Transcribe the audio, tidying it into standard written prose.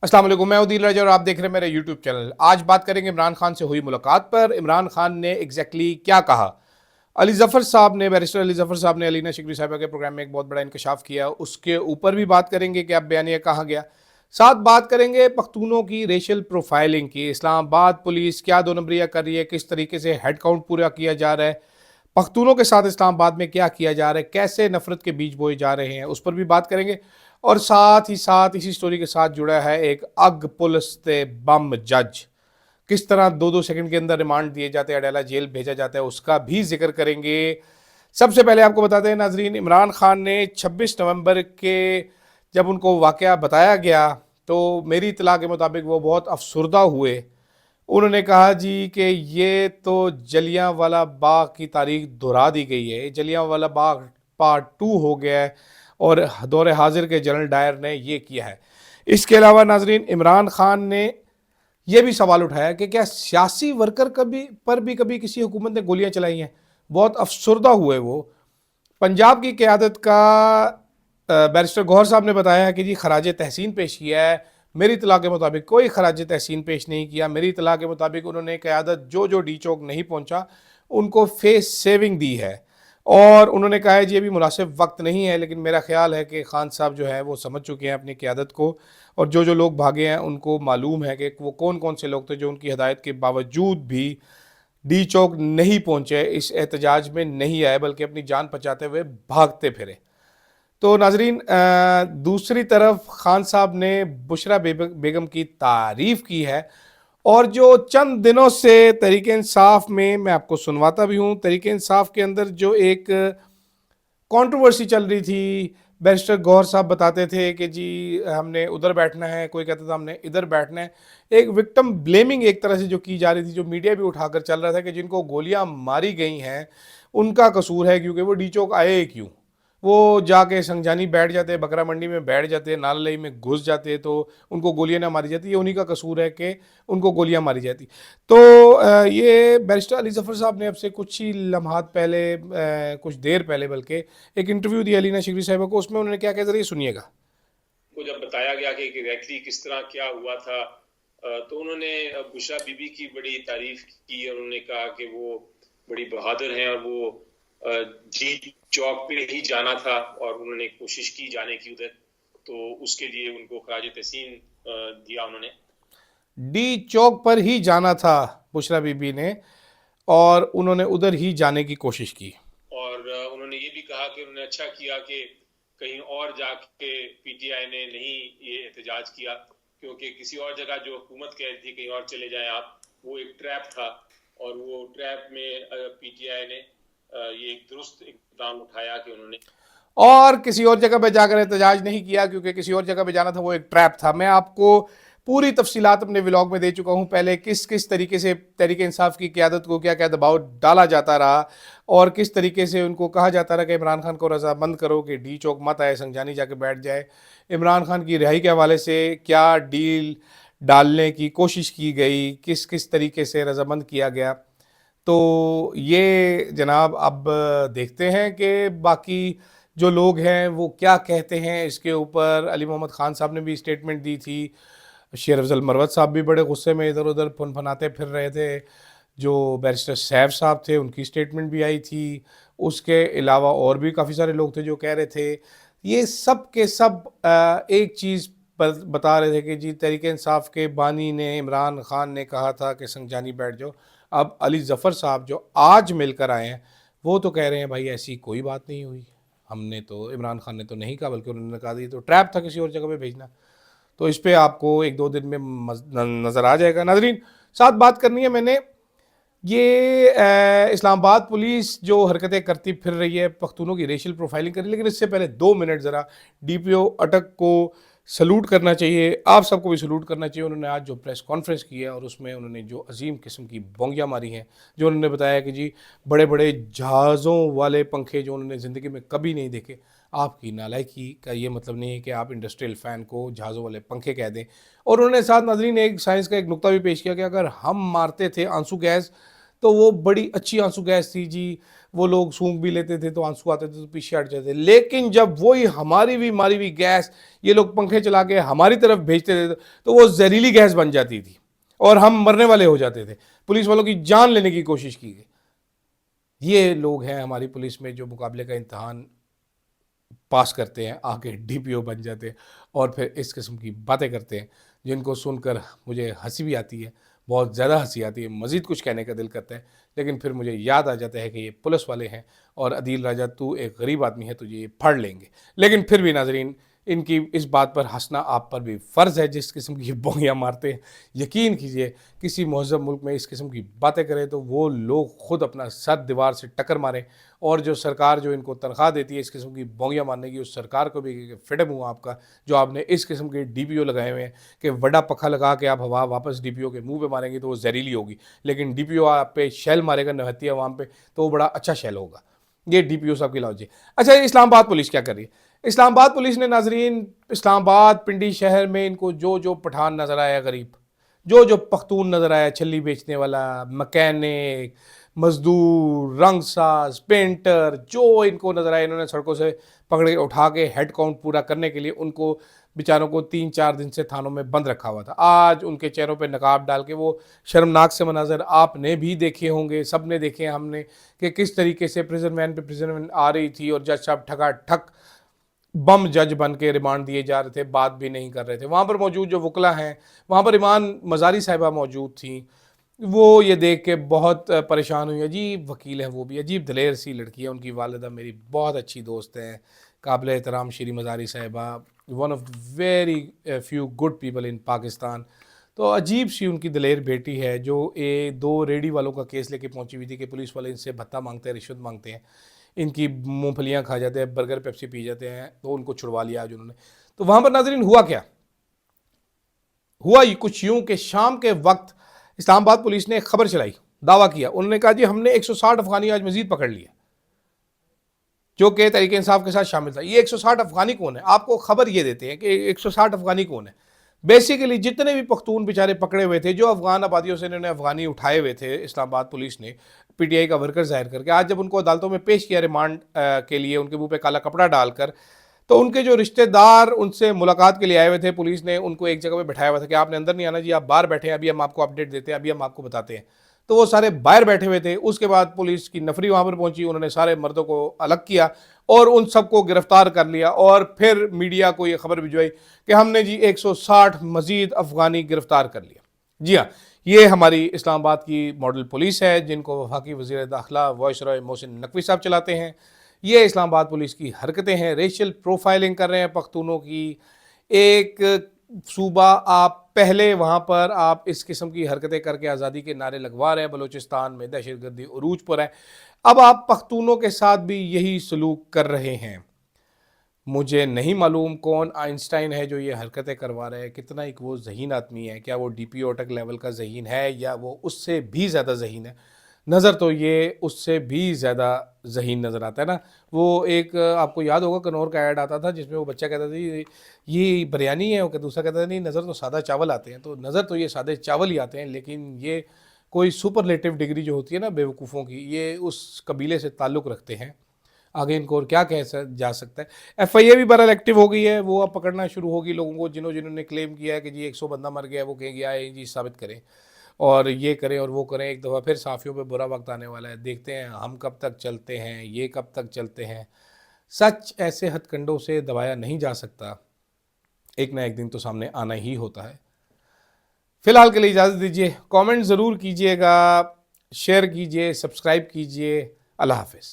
अस्सलाम वालेकुम, मैं उदील रजा और आप देख रहे हैं मेरा यूट्यूब चैनल। आज बात करेंगे इमरान खान से हुई मुलाकात पर। इमरान खान ने एग्जैक्टली क्या कहा। अली जफ़र साहब ने, बैरिस्टर अली जफ़र साहब ने अलीना शिकरी साहिबा के प्रोग्राम में एक बहुत बड़ा इंकशाफ किया, उसके ऊपर भी बात करेंगे कि अब बयानिया कहाँ गया। साथ बात करेंगे पख्तूनों की रेशियल प्रोफाइलिंग की। इस्लामाबाद पुलिस क्या दो नंबरियाँ कर रही है, किस तरीके से हेड काउंट पूरा किया जा रहा है, पख्तूनों के साथ इस्लामाबाद में क्या किया जा रहा है, कैसे नफरत के बीज बोए जा रहे हैं, उस पर भी बात करेंगे। और साथ ही साथ इसी स्टोरी के साथ जुड़ा है एक अग पुलिस ते बम जज, किस तरह दो दो सेकंड के अंदर रिमांड दिए जाते हैं, अडेला जेल भेजा जाता है, उसका भी जिक्र करेंगे। सबसे पहले आपको बताते हैं नाजरीन, इमरान खान ने 26 नवंबर के जब उनको वाकया बताया गया तो मेरी इतला के मुताबिक वो बहुत अफसुर्दा हुए। उन्होंने कहा जी कि ये तो जलियांवाला बाग की तारीख दोहरा दी गई है, जलियांवाला बाग पार्ट 2 हो गया है और दौर हाजिर के जनरल डायर ने ये किया है। इसके अलावा नाजरीन, इमरान खान ने यह भी सवाल उठाया कि क्या सियासी वर्कर कभी किसी हुकूमत ने गोलियां चलाई हैं। बहुत अफसुर्दा हुए वो। पंजाब की क़यादत का बैरिस्टर गौहर साहब ने बताया कि जी खराज तहसीन पेश किया है। मेरी इतला के मुताबिक कोई खराज तहसीन पेश नहीं किया। मेरी इतला के मुताबिक उन्होंने क़यादत जो डी चौक नहीं पहुंचा उनको फेस सेविंग दी है और उन्होंने कहा है जी अभी मुनासिब वक्त नहीं है, लेकिन मेरा ख्याल है कि खान साहब जो है वो समझ चुके हैं अपनी क़यादत को और जो लोग भागे हैं उनको मालूम है कि वो कौन कौन से लोग थे जो उनकी हदायत के बावजूद भी डी चौक नहीं पहुंचे, इस एहतजाज में नहीं आए, बल्कि अपनी जान बचाते हुए भागते फिरे। तो नाजरीन, दूसरी तरफ खान साहब ने बुशरा बेगम की तारीफ की है और जो चंद दिनों से तहरीक इंसाफ में, मैं आपको सुनवाता भी हूँ, तहरीक इंसाफ के अंदर जो एक कंट्रोवर्सी चल रही थी, बैरिस्टर गौहर साहब बताते थे कि जी हमने उधर बैठना है, कोई कहता था हमने इधर बैठना है। एक विक्टिम ब्लेमिंग एक तरह से जो की जा रही थी, जो मीडिया भी उठाकर चल रहा था कि जिनको गोलियां मारी गई हैं उनका कसूर है क्योंकि वो डी चौक आए क्यों, वो जाके संगजानी बैठ जाते, बकरा मंडी में बैठ जाते, नालई में घुस जाते तो उनको गोलियां ना मारी जाती। ये उन्हीं का कसूर है कि उनको गोलियां मारी जाती। तो ये बैरिस्टर अली जफ़र साहब ने अब से कुछ ही लम्हात पहले, कुछ देर पहले बल्कि, एक इंटरव्यू दिया अलीना शिकरी साहिबा को। उसमें उन्होंने क्या कहा, जरा ये सुनिएगा। को जब बताया गया कि एग्जैक्टली किस तरह क्या हुआ था, तो उन्होंने बुशरा बीबी की बड़ी तारीफ की और उन्होंने कहा कि वो बड़ी बहादुर हैं और वो जी चौक पे ही जाना था और उन्होंने कोशिश की जाने की उधर, तो उसके लिए उनको खराज तहसीन दिया उन्होंने। डी चौक पर ही जाना था बुशरा बीबी ने और उन्होंने उधर ही जाने की कोशिश की। और उन्होंने ये भी कहा कि उन्होंने अच्छा किया कि कहीं और जाके पीटीआई ने नहीं ये एहतजाज किया, क्योंकि किसी और जगह जो हुकूमत कह रही थी कहीं और चले जाएं आप, वो एक ट्रैप था और वो ट्रैप में पीटीआई ने ये एक दुरुस्त इक़दाम उठाया कि उन्होंने और किसी और जगह पे जाकर एहतजाज नहीं किया क्योंकि किसी और जगह पे जाना था, वो एक ट्रैप था। मैं आपको पूरी तफसीलात अपने व्लॉग में दे चुका हूँ पहले, किस किस तरीके से तहरीक इंसाफ की क़यादत को क्या क्या दबाव डाला जाता रहा और किस तरीके से उनको कहा जाता रहा कि इमरान खान को रजामंद करो कि डी चौक मत आए, संगजानी जाके बैठ जाए। इमरान खान की रिहाई के हवाले से क्या डील डालने की कोशिश की गई, किस किस तरीके से रजामंद किया गया। तो ये जनाब अब देखते हैं कि बाकी जो लोग हैं वो क्या कहते हैं इसके ऊपर। अली मोहम्मद खान साहब ने भी स्टेटमेंट दी थी, शेर अफजल मरवत साहब भी बड़े गुस्से में इधर उधर फनाते फिर रहे थे, जो बैरिस्टर सैफ साहब थे उनकी स्टेटमेंट भी आई थी, उसके अलावा और भी काफ़ी सारे लोग थे जो कह रहे थे। ये सब के सब एक चीज़ बता रहे थे कि जी तहरीक इंसाफ के बानी ने, इमरान खान ने कहा था कि संगजानी बैठ जाओ। अब अली जफ़र साहब जो आज मिलकर आए हैं वो तो कह रहे हैं भाई ऐसी कोई बात नहीं हुई, हमने तो, इमरान खान ने तो नहीं कहा, बल्कि उन्होंने कहा ये तो ट्रैप था किसी और जगह पे भेजना। तो इस पर आपको एक दो दिन में नज़र आ जाएगा। नाजरीन, साथ बात करनी है मैंने, ये इस्लामाबाद पुलिस जो हरकतें करती फिर रही है, पख्तूनों की रेशियल प्रोफाइलिंग कर रही है, लेकिन इससे पहले 2 मिनट ज़रा डीपीओ अटक को सलूट करना चाहिए, आप सबको भी सलूट करना चाहिए। उन्होंने आज जो प्रेस कॉन्फ्रेंस की है और उसमें उन्होंने जो अजीम किस्म की बोंगियाँ मारी हैं, जो उन्होंने बताया कि जी बड़े बड़े जहाज़ों वाले पंखे जो उन्होंने ज़िंदगी में कभी नहीं देखे। आपकी नालायकी का ये मतलब नहीं है कि आप इंडस्ट्रियल फ़ैन को जहाज़ों वाले पंखे कह दें। और उन्होंने साथ नाज़रीन एक साइंस का एक नुक्ता भी पेश किया कि अगर हम मारते थे आंसू गैस تو وہ بڑی اچھی آنسو گیس تھی جی, وہ لوگ سونگ بھی لیتے تھے تو آنسو آتے تھے تو پیچھے ہٹ جاتے. لیکن جب وہی ہماری بھی ماری ہوئی گیس یہ لوگ پنکھے چلا کے ہماری طرف بھیجتے تھے تو وہ زہریلی گیس بن جاتی تھی اور ہم مرنے والے ہو جاتے تھے, پولیس والوں کی جان لینے کی کوشش کی گئی. یہ لوگ ہیں ہماری پولیس میں جو مقابلے کا امتحان پاس کرتے ہیں, آگے ڈی پی او بن جاتے ہیں اور پھر اس قسم کی باتیں کرتے ہیں جن کو سن کر مجھے ہنسی بھی آتی ہے, بہت زیادہ ہنسی آتی ہے, مزید کچھ کہنے کا دل کرتا ہے. لیکن پھر مجھے یاد آ جاتا ہے کہ یہ پولیس والے ہیں اور عدیل راجہ تو ایک غریب آدمی ہے, تجھے یہ پھاڑ لیں گے. لیکن پھر بھی ناظرین ان کی اس بات پر ہنسنا آپ پر بھی فرض ہے جس قسم کی بونگیاں مارتے ہیں. یقین کیجئے کسی مہذب ملک میں اس قسم کی باتیں کریں تو وہ لوگ خود اپنا سر دیوار سے ٹکر ماریں, اور جو سرکار جو ان کو تنخواہ دیتی ہے اس قسم کی بونگیاں مارنے کی, اس سرکار کو بھی فڈم ہوں آپ کا جو آپ نے اس قسم کے ڈی پی او لگائے ہوئے ہیں کہ بڑا پکھا لگا کے آپ ہوا واپس ڈی پی او کے منہ پہ ماریں گے تو وہ زہریلی ہوگی, لیکن ڈی پی او آپ پہ شیل مارے گا نہتی عوام پہ تو وہ بڑا اچھا شیل ہوگا. یہ ڈی پی او صاحب کی لاجی. اچھا, اسلام آباد پولیس کیا کر رہی ہے؟ اسلام آباد پولیس نے ناظرین اسلام آباد پنڈی شہر میں ان کو جو پٹھان نظر آیا غریب, جو پختون نظر آیا, چھلی بیچنے والا, مکینک, مزدور, رنگ ساز, پینٹر, جو ان کو نظر آئے انہوں نے سڑکوں سے پکڑ کے اٹھا کے ہیڈ کاؤنٹ پورا کرنے کے لیے ان کو بیچاروں کو 3-4 دن سے تھانوں میں بند رکھا ہوا تھا. آج ان کے چہروں پہ نقاب ڈال کے وہ شرمناک سے مناظر آپ نے بھی دیکھے ہوں گے, سب نے دیکھے ہم نے, کہ کس طریقے سے پریزن وین پہ پریزن وین آ رہی تھی اور جج صاحب ٹھکا ٹھک بم جج بن کے ریمانڈ دیے جا رہے تھے, بات بھی نہیں کر رہے تھے. وہاں پر موجود جو وکلا ہیں, وہاں پر ایمان مزاری صاحبہ موجود تھیں, وہ یہ دیکھ کے بہت پریشان ہوئی. عجیب وکیل ہے وہ بھی, عجیب دلیر سی لڑکی ہے. ان کی والدہ میری بہت اچھی دوست ہیں, قابل احترام شری مزاری صاحبہ, one of very few good people in Pakistan. تو عجیب سی ان کی دلیر بیٹی ہے جو 2 ریڈی والوں کا کیس لے کے پہنچی ہوئی تھی کہ پولیس والے ان سے بھتہ مانگتے ہیں, رشوت مانگتے ہیں, ان کی مونگ پھلیاں کھا جاتے ہیں, برگر پیپسی پی جاتے ہیں, تو ان کو چھڑوا لیا آج انہوں نے. تو وہاں پر ناظرین ہوا کیا, ہوا کچھ یوں کہ شام کے وقت اسلام آباد پولیس نے ایک خبر چلائی, دعویٰ کیا, انہوں نے کہا جی ہم نے 160 افغانی آج مزید پکڑ لیا جو کہ تحریک انصاف کے ساتھ شامل تھا. یہ 160 افغانی کون ہے؟ آپ کو خبر یہ دیتے ہیں کہ 160 افغانی کون ہے. بیسیکلی جتنے بھی پختون بیچارے پکڑے ہوئے تھے, جو افغان آبادیوں سے انہوں نے افغانی اٹھائے ہوئے تھے, اسلام آباد پولیس نے پی ٹی آئی کا ورکر ظاہر کر کے آج جب ان کو عدالتوں میں پیش کیا ریمانڈ کے لیے ان کے منہ پہ کالا کپڑا ڈال کر, تو ان کے جو رشتہ دار ان سے ملاقات کے لیے آئے ہوئے تھے, پولیس نے ان کو ایک جگہ پہ بٹھایا ہوا تھا کہ آپ نے اندر نہیں آنا جی, آپ باہر بیٹھے ہیں, ابھی ہم آپ کو اپڈیٹ دیتے ہیں, ابھی ہم آپ کو بتاتے ہیں. تو وہ سارے باہر بیٹھے ہوئے تھے. اس کے بعد پولیس کی نفری وہاں پر پہنچی, انہوں نے سارے مردوں کو الگ کیا اور ان سب کو گرفتار کر لیا, اور پھر میڈیا کو یہ خبر بھجوائی کہ ہم نے جی 160 مزید افغانی گرفتار کر لیا. جی ہاں, یہ ہماری اسلام آباد کی ماڈل پولیس ہے جن کو وفاقی وزیر داخلہ وائس رائے محسن نقوی صاحب چلاتے ہیں. یہ اسلام آباد پولیس کی حرکتیں ہیں, ریشل پروفائلنگ کر رہے ہیں پختونوں کی. ایک صوبہ آپ پہلے وہاں پر آپ اس قسم کی حرکتیں کر کے آزادی کے نعرے لگوا رہے ہیں, بلوچستان میں دہشت گردی عروج پر ہے, اب آپ پختونوں کے ساتھ بھی یہی سلوک کر رہے ہیں. مجھے نہیں معلوم کون آئنسٹائن ہے جو یہ حرکتیں کروا رہے ہیں, کتنا ایک وہ ذہین آدمی ہے, کیا وہ ڈی پی او ٹک لیول کا ذہین ہے یا وہ اس سے بھی زیادہ ذہین ہے. نظر تو یہ اس سے بھی زیادہ ذہین نظر آتا ہے نا. وہ ایک آپ کو یاد ہوگا کنور کا ایڈ آتا تھا جس میں وہ بچہ کہتا تھا یہ بریانی ہے, دوسرا کہتا تھا نہیں نظر تو سادہ چاول آتے ہیں. تو نظر تو یہ سادے چاول ہی آتے ہیں, لیکن یہ کوئی سپرلیٹو ڈگری جو ہوتی ہے نا بیوقوفوں کی, یہ اس قبیلے سے تعلق رکھتے ہیں. آگے ان کو اور کیا کہہ جا سکتا ہے. ایف آئی اے بھی بہرحال ایکٹیو ہو گئی ہے, وہ اب پکڑنا شروع ہوگی لوگوں کو جنہوں نے کلیم کیا ہے کہ جی 100 بندہ مر گیا, وہ کہیں گے آئے جی ثابت کریں اور یہ کریں اور وہ کریں. ایک دفعہ پھر صحافیوں پہ برا وقت آنے والا ہے, دیکھتے ہیں ہم کب تک چلتے ہیں, یہ کب تک چلتے ہیں. سچ ایسے ہتھ کنڈوں سے دبایا نہیں جا سکتا, ایک نہ ایک دن تو سامنے آنا ہی ہوتا ہے. فی الحال کے لیے اجازت دیجیے, کامنٹ ضرور کیجیے گا, شیئر کیجیے, سبسکرائب کیجیے. اللہ حافظ.